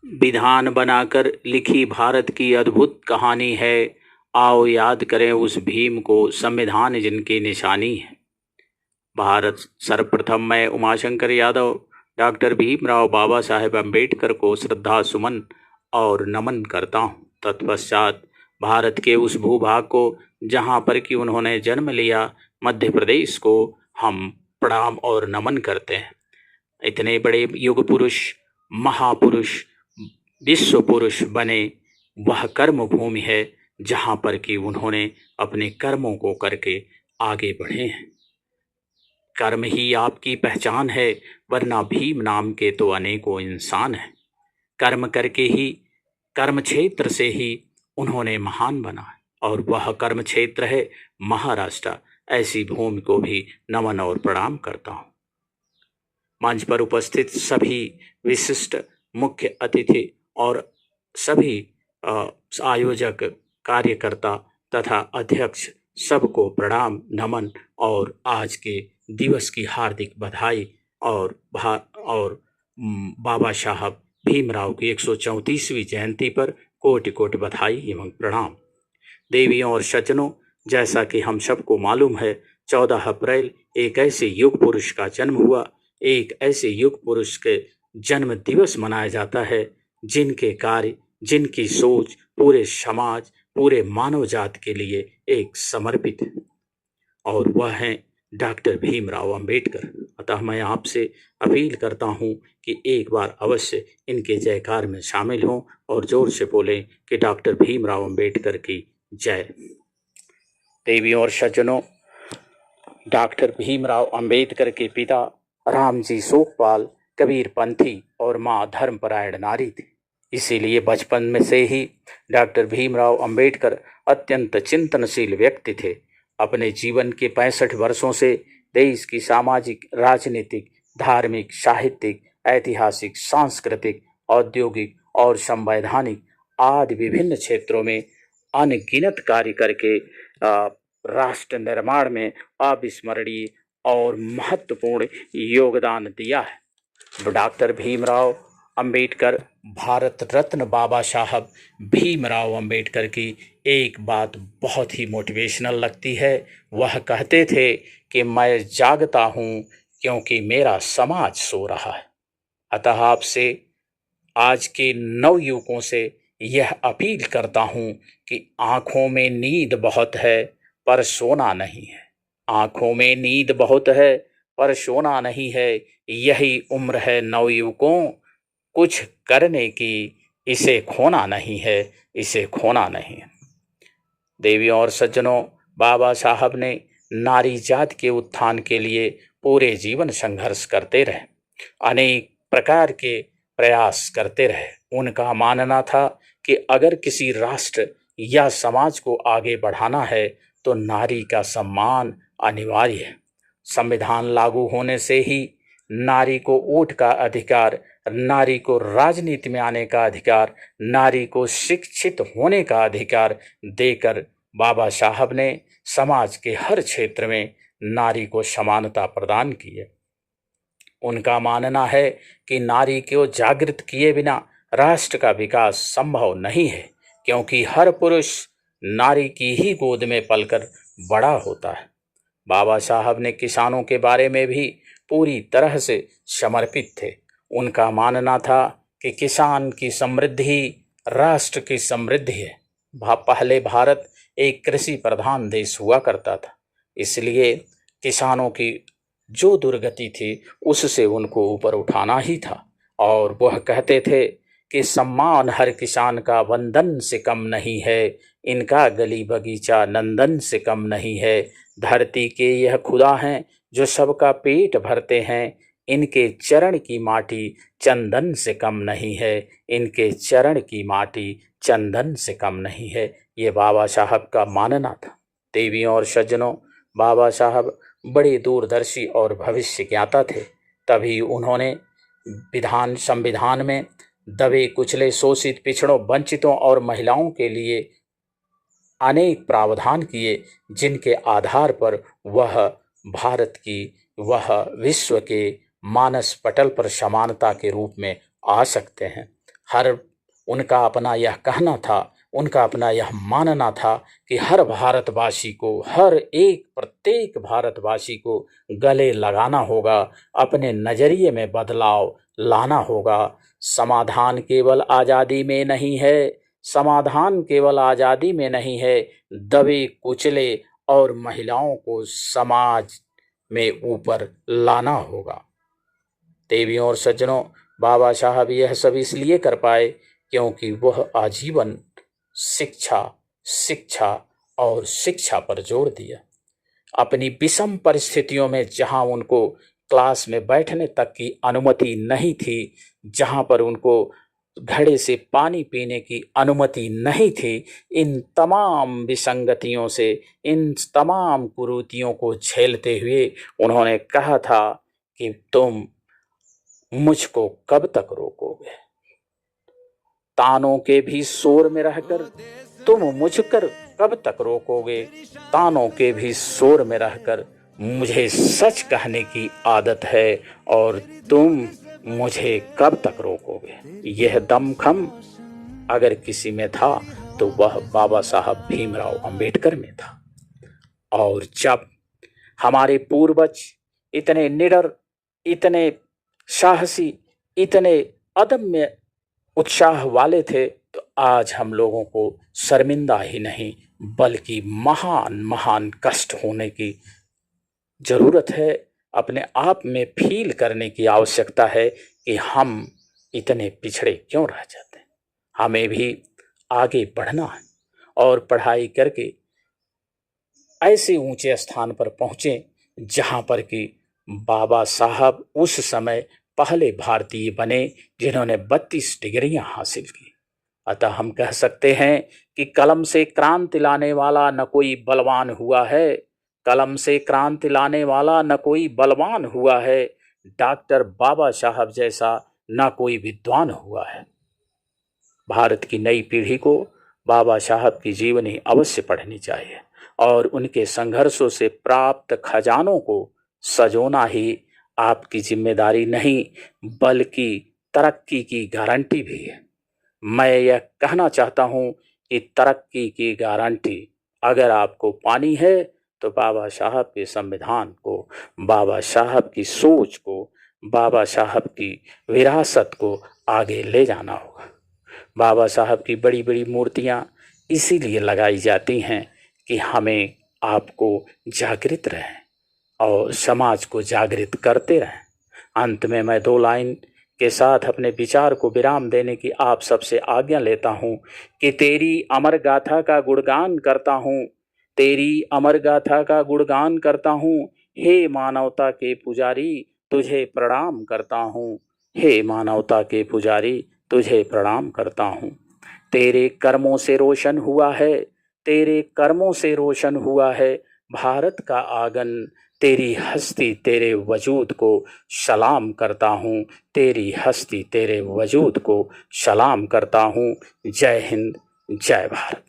विधान बनाकर लिखी भारत की अद्भुत कहानी है। आओ याद करें उस भीम को, संविधान जिनकी निशानी है। भारत सर्वप्रथम मैं उमाशंकर यादव डॉक्टर भीमराव बाबा साहेब अम्बेडकर को श्रद्धा सुमन और नमन करता हूँ। तत्पश्चात भारत के उस भूभाग को जहाँ पर कि उन्होंने जन्म लिया, मध्य प्रदेश को हम प्रणाम और नमन करते हैं। इतने बड़े युग पुरुष, महापुरुष, विश्व पुरुष बने, वह कर्म भूमि है जहाँ पर कि उन्होंने अपने कर्मों को करके आगे बढ़े हैं। कर्म ही आपकी पहचान है, वरना भीम नाम के तो अनेकों इंसान हैं। कर्म करके ही, कर्म क्षेत्र से ही उन्होंने महान बना है, और वह कर्म क्षेत्र है महाराष्ट्र। ऐसी भूमि को भी नमन और प्रणाम करता हूँ। मंच पर उपस्थित सभी विशिष्ट मुख्य अतिथि और सभी आयोजक, कार्यकर्ता तथा अध्यक्ष, सबको प्रणाम, नमन और आज के दिवस की हार्दिक बधाई और बाबा साहब भीमराव की 134वीं जयंती पर कोटि कोटि बधाई एवं प्रणाम। देवियों और सज्जनों, जैसा कि हम सबको मालूम है, 14 अप्रैल एक ऐसे युग पुरुष का जन्म हुआ। एक ऐसे युग पुरुष के जन्म दिवस मनाया जाता है जिनके कार्य, जिनकी सोच पूरे समाज, पूरे मानव जाति के लिए एक समर्पित है, और वह हैं डॉक्टर भीमराव अंबेडकर। अतः मैं आपसे अपील करता हूं कि एक बार अवश्य इनके जयकार में शामिल हों और जोर से बोलें कि डॉक्टर भीमराव अंबेडकर की जय। देवियों और सज्जनों, डॉक्टर भीमराव अंबेडकर के पिता रामजी सोखपाल कबीरपंथी और मां धर्मपरायण नारी थी। इसीलिए बचपन में से ही डॉक्टर भीमराव अंबेडकर अत्यंत चिंतनशील व्यक्ति थे। अपने जीवन के 65 वर्षों से देश की सामाजिक, राजनीतिक, धार्मिक, साहित्यिक, ऐतिहासिक, सांस्कृतिक, औद्योगिक और संवैधानिक आदि विभिन्न क्षेत्रों में अनगिनत कार्य करके राष्ट्र निर्माण में अविस्मरणीय और महत्वपूर्ण योगदान दिया है। डॉक्टर भीमराव अंबेडकर, भारत रत्न बाबा साहब भीमराव अंबेडकर की एक बात बहुत ही मोटिवेशनल लगती है। वह कहते थे कि मैं जागता हूँ क्योंकि मेरा समाज सो रहा है। अतः आपसे, आज के नवयुवकों से यह अपील करता हूँ कि आँखों में नींद बहुत है पर सोना नहीं है। आँखों में नींद बहुत है पर सोना नहीं है। यही उम्र है नवयुवकों कुछ करने की, इसे खोना नहीं है, इसे खोना नहीं है। देवियों और सज्जनों, बाबा साहब ने नारी जाति के उत्थान के लिए पूरे जीवन संघर्ष करते रहे, अनेक प्रकार के प्रयास करते रहे। उनका मानना था कि अगर किसी राष्ट्र या समाज को आगे बढ़ाना है तो नारी का सम्मान अनिवार्य है। संविधान लागू होने से ही नारी को वोट का अधिकार, नारी को राजनीति में आने का अधिकार, नारी को शिक्षित होने का अधिकार देकर बाबा साहब ने समाज के हर क्षेत्र में नारी को समानता प्रदान की है। उनका मानना है कि नारी को जागृत किए बिना राष्ट्र का विकास संभव नहीं है, क्योंकि हर पुरुष नारी की ही गोद में पलकर बड़ा होता है। बाबा साहब ने किसानों के बारे में भी पूरी तरह से समर्पित थे। उनका मानना था कि किसान की समृद्धि राष्ट्र की समृद्धि है। पहले भारत एक कृषि प्रधान देश हुआ करता था, इसलिए किसानों की जो दुर्गति थी उससे उनको ऊपर उठाना ही था। और वह कहते थे कि सम्मान हर किसान का वंदन से कम नहीं है, इनका गली बगीचा नंदन से कम नहीं है। धरती के यह खुदा हैं जो सबका पेट भरते हैं, इनके चरण की माटी चंदन से कम नहीं है, इनके चरण की माटी चंदन से कम नहीं है। ये बाबा साहब का मानना था। देवियों और सज्जनों, बाबा साहब बड़े दूरदर्शी और भविष्य ज्ञाता थे। तभी उन्होंने संविधान में दबे कुचले, शोषित, पिछड़ों, वंचितों और महिलाओं के लिए अनेक प्रावधान किए, जिनके आधार पर वह भारत की, वह विश्व के मानस पटल पर समानता के रूप में आ सकते हैं। हर उनका अपना यह कहना था, उनका अपना यह मानना था कि हर भारतवासी को, हर एक प्रत्येक भारतवासी को गले लगाना होगा, अपने नज़रिए में बदलाव लाना होगा। समाधान केवल आज़ादी में नहीं है, समाधान केवल आज़ादी में नहीं है, दबे कुचले और महिलाओं को समाज में ऊपर लाना होगा। देवियों और सज्जनों, बाबा साहब यह सब इसलिए कर पाए क्योंकि वह आजीवन शिक्षा, शिक्षा और शिक्षा पर जोर दिया। अपनी विषम परिस्थितियों में जहां उनको क्लास में बैठने तक की अनुमति नहीं थी, जहां पर उनको घड़े से पानी पीने की अनुमति नहीं थी, इन तमाम विसंगतियों से, इन तमाम कुरीतियों को झेलते हुए उन्होंने कहा था कि तुम मुझको कब तक रोकोगे? तानों के भी शोर में रहकर तुम मुझकर कब तक रोकोगे? तानों के भी शोर में रहकर मुझे सच कहने की आदत है और तुम मुझे कब तक रोकोगे? यह दमखम अगर किसी में था तो वह बाबा साहब भीमराव अंबेडकर में था। और जब हमारे पूर्वज इतने निडर, इतने साहसी, इतने अदम्य उत्साह वाले थे, तो आज हम लोगों को शर्मिंदा ही नहीं बल्कि महान महान कष्ट होने की ज़रूरत है। अपने आप में फील करने की आवश्यकता है कि हम इतने पिछड़े क्यों रह जाते हैं। हमें भी आगे बढ़ना है और पढ़ाई करके ऐसे ऊंचे स्थान पर पहुँचें जहाँ पर कि बाबा साहब उस समय पहले भारतीय बने जिन्होंने 32 डिग्रियां हासिल की। अतः हम कह सकते हैं कि कलम से क्रांति लाने वाला न कोई बलवान हुआ है, कलम से क्रांति लाने वाला न कोई बलवान हुआ है, डॉक्टर बाबा साहब जैसा न कोई विद्वान हुआ है। भारत की नई पीढ़ी को बाबा साहब की जीवनी अवश्य पढ़नी चाहिए और उनके संघर्षों से प्राप्त खजानों को सजोना ही आपकी जिम्मेदारी नहीं बल्कि तरक्की की गारंटी भी है। मैं यह कहना चाहता हूँ कि तरक्की की गारंटी अगर आपको पानी है तो बाबा साहब के संविधान को, बाबा साहब की सोच को, बाबा साहब की विरासत को आगे ले जाना होगा। बाबा साहब की बड़ी बड़ी मूर्तियाँ इसीलिए लगाई जाती हैं कि हमें आपको जागृत रहें और समाज को जागृत करते रहें। अंत में मैं 2 लाइन के साथ अपने विचार को विराम देने की आप सबसे आज्ञा लेता हूँ कि तेरी अमर गाथा का गुणगान करता हूँ, तेरी अमर गाथा का गुणगान करता हूँ, हे मानवता के पुजारी तुझे प्रणाम करता हूँ, हे मानवता के पुजारी तुझे प्रणाम करता हूँ। तेरे कर्मों से रोशन हुआ है, तेरे कर्मों से रोशन हुआ है भारत का आंगन, तेरी हस्ती तेरे वजूद को सलाम करता हूँ, तेरी हस्ती तेरे वजूद को सलाम करता हूँ। जय हिंद, जय भारत।